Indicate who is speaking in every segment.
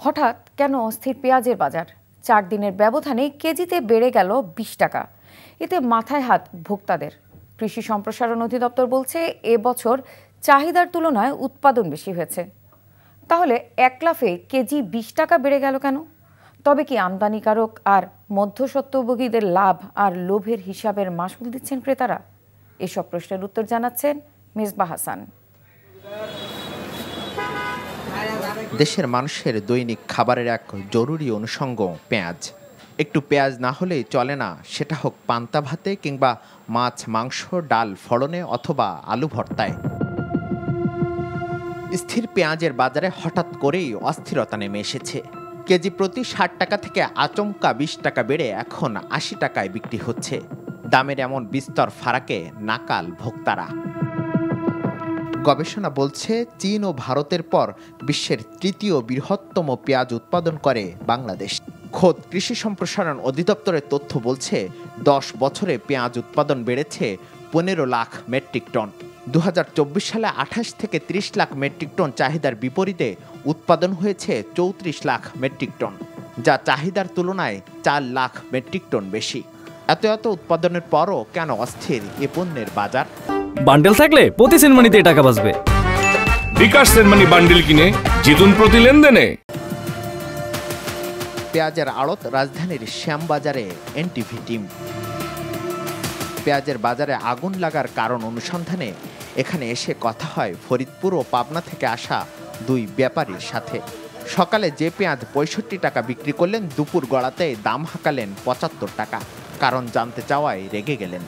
Speaker 1: হঠাৎ কেন অস্থির পেঁয়াজের বাজার? 4 দিনের ব্যবধানে কেজিতে বেড়ে গেল 20 টাকা। এতে মাথায় হাত ভোক্তাদের। কৃষি সম্প্রসারণ অধিদপ্তর বলছে এবছর চাহিদার তুলনায় উৎপাদন বেশি হয়েছে। তাহলে এক লাফে কেজি 20 টাকা বেড়ে গেল কেন? তবে কি আমদানিকারক আর মধ্যস্বত্বভোগীদের লাভ আর লোভের হিসাবের মাসুল দিচ্ছেন ক্রেতারা? এসব প্রশ্নের উত্তর জানাচ্ছেন মেজবাহ হাসান।
Speaker 2: দেশের মানুষের দৈনিক খাবারের এক জরুরি অনুষঙ্গ পেঁয়াজ। একটু পেঁয়াজ না হলেই চলে না, সেটা হোক পান্তা ভাতে কিংবা মাছ, মাংস, ডাল ফড়নে অথবা আলু ভর্তায়। স্থির পেঁয়াজের বাজারে হঠাৎ করেই অস্থিরতা নেমে এসেছে। কেজি প্রতি 60 টাকা থেকে আচমকা 20 টাকা বেড়ে এখন 80 টাকায় বিক্রি হচ্ছে। দামের এমন বিস্তর ফারাকে নাকাল ভোক্তারা। গবেষণা বলছে চীন ও ভারতের পর বিশ্বের তৃতীয় বৃহত্তম পেঁয়াজ উৎপাদন করে বাংলাদেশ। খোদ কৃষি সম্প্রসারণ অধিদপ্তরের তথ্য বলছে 10 বছরে পেঁয়াজ উৎপাদন বেড়েছে 15 লাখ মেট্রিক টন। 2024 সালে 28 থেকে 30 লাখ মেট্রিক টন চাহিদার বিপরীতে উৎপাদন হয়েছে 34 লাখ মেট্রিক টন, যা চাহিদার তুলনায় 4 লাখ মেট্রিক টন বেশি। এত উৎপাদনের পরও কেন অস্থির এ পণ্যের বাজার?
Speaker 3: বান্ডেল থাকলে প্রতি সেনমানিতে টাকা বাঁচবে।
Speaker 4: বিকাশ সেনমানি বান্ডেল কিনে জিতুন প্রতি লেনদেনে।
Speaker 2: পেঁয়াজের আড়ত রাজধানীর শ্যামবাজারে এনটিভি টিম। পেঁয়াজের বাজারে আগুন লাগার কারণ অনুসন্ধানে এখানে এসে কথা হয় ফরিদপুর ও পাবনা থেকে আসা 2 ব্যাপারীর সাথে। সকালে যে পেঁয়াজ 65 টাকা বিক্রি করলেন, দুপুর গড়াতে দাম হাঁকালেন 75 টাকা। কারণ জানতে চাওয়ায় রেগে গেলেন।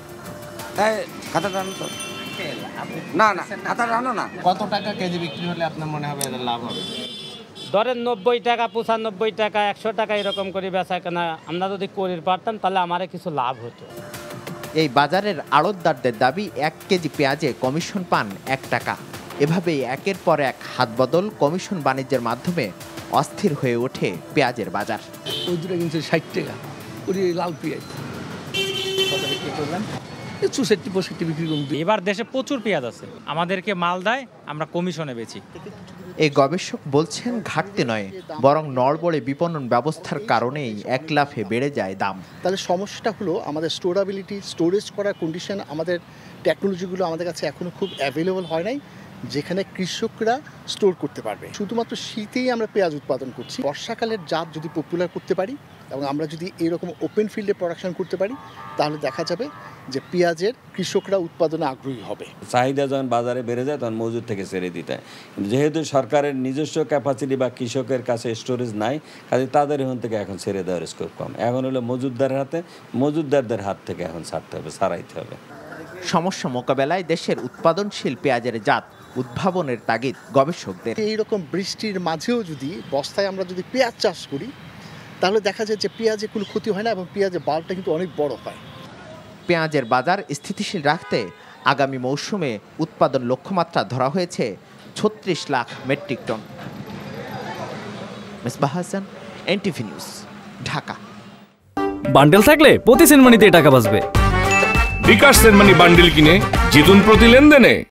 Speaker 2: কত টাকা কেজি বিক্রি হলে আপনার মনে হবে লাভ হবে?
Speaker 5: ধরেন 90 টাকা, 95 টাকা, 100 টাকা এরকম করে বেচা কেনা আমরা যদি করে পারতাম তাহলে আমারে কিছু লাভ হতো।
Speaker 2: এই বাজারের আড়তদারদের দাবি 1 কেজি পেঁয়াজে কমিশন পান 1 টাকা। এভাবেই একের পর এক হাত বদল কমিশন বাণিজ্যের মাধ্যমে অস্থির হয়ে ওঠে পেঁয়াজের বাজার।
Speaker 6: ওই দুটো কিনছে 60 টাকা, ওই লাল পেঁয়াজ
Speaker 5: এবার দেশে প্রচুর পেঁয়াজ আছে, আমাদেরকে মাল দেয়, আমরা কমিশনে বেচি।
Speaker 2: এই গবেষক বলছেন ঘাটতি নয়, বরং নড়বড়ে বিপণন ব্যবস্থার কারণেই এক লাফে বেড়ে যায় দাম।
Speaker 7: তাহলে সমস্যাটা হলো আমাদের স্টোরেবিলিটি, স্টোরেজ করার কন্ডিশন, আমাদের টেকনোলজিগুলো আমাদের কাছে এখনো খুব অ্যাভেলেবল হয় নাই, যেখানে কৃষকরা স্টোর করতে পারবে। শুধুমাত্র শীতেই আমরা পেঁয়াজ উৎপাদন করছি। বর্ষাকালের জাত যদি পপুলার করতে পারি এবং আমরা যদি এরকম ওপেন ফিল্ডে প্রোডাকশন করতে পারি, তাহলে দেখা যাবে যে পেঁয়াজের কৃষকরা উৎপাদনে আগ্রহী হবে।
Speaker 8: চাহিদা যখন বাজারে বেড়ে যায় তখন মজুদ থেকে ছেড়ে দিতে হয়, কিন্তু যেহেতু সরকারের নিজস্ব ক্যাপাসিটি বা কৃষকের কাছে স্টোরেজ নাই, কাজে তাদের এখান থেকে এখন ছেড়ে দেওয়ার স্কোপ কম। এখন হলো মজুদদারের হাতে, মজুদদারদের হাত থেকে এখন ছাড়াইতে হবে।
Speaker 2: সমস্যা মোকাবেলায় দেশের উৎপাদনশীল পেঁয়াজের জাত উদ্ভাবনের তাগিদ গবেষকদের।
Speaker 7: এইরকম বৃষ্টির মাঝেও যদি বস্তায় আমরা যদি পেঁয়াজ চাষ করি, তাহলে দেখা যায় যে পেঁয়াজে কোনো ক্ষতি হয় না এবং পেঁয়াজের বালটা কিন্তু অনেক বড় হয়।
Speaker 2: পেঁয়াজের বাজার স্থিতিশীল রাখতে আগামী মৌসুমে উৎপাদন লক্ষ্যমাত্রা ধরা হয়েছে 36 lakh metric ton. Mezbah Hasan, NTV news, Dhaka.
Speaker 3: Bundle থাকলে প্রতি সেনমানিতে টাকা বাঁচবে।
Speaker 4: বিকাশ সেনমানি বান্ডেল কিনে জিতুন প্রতি লেনদেনে।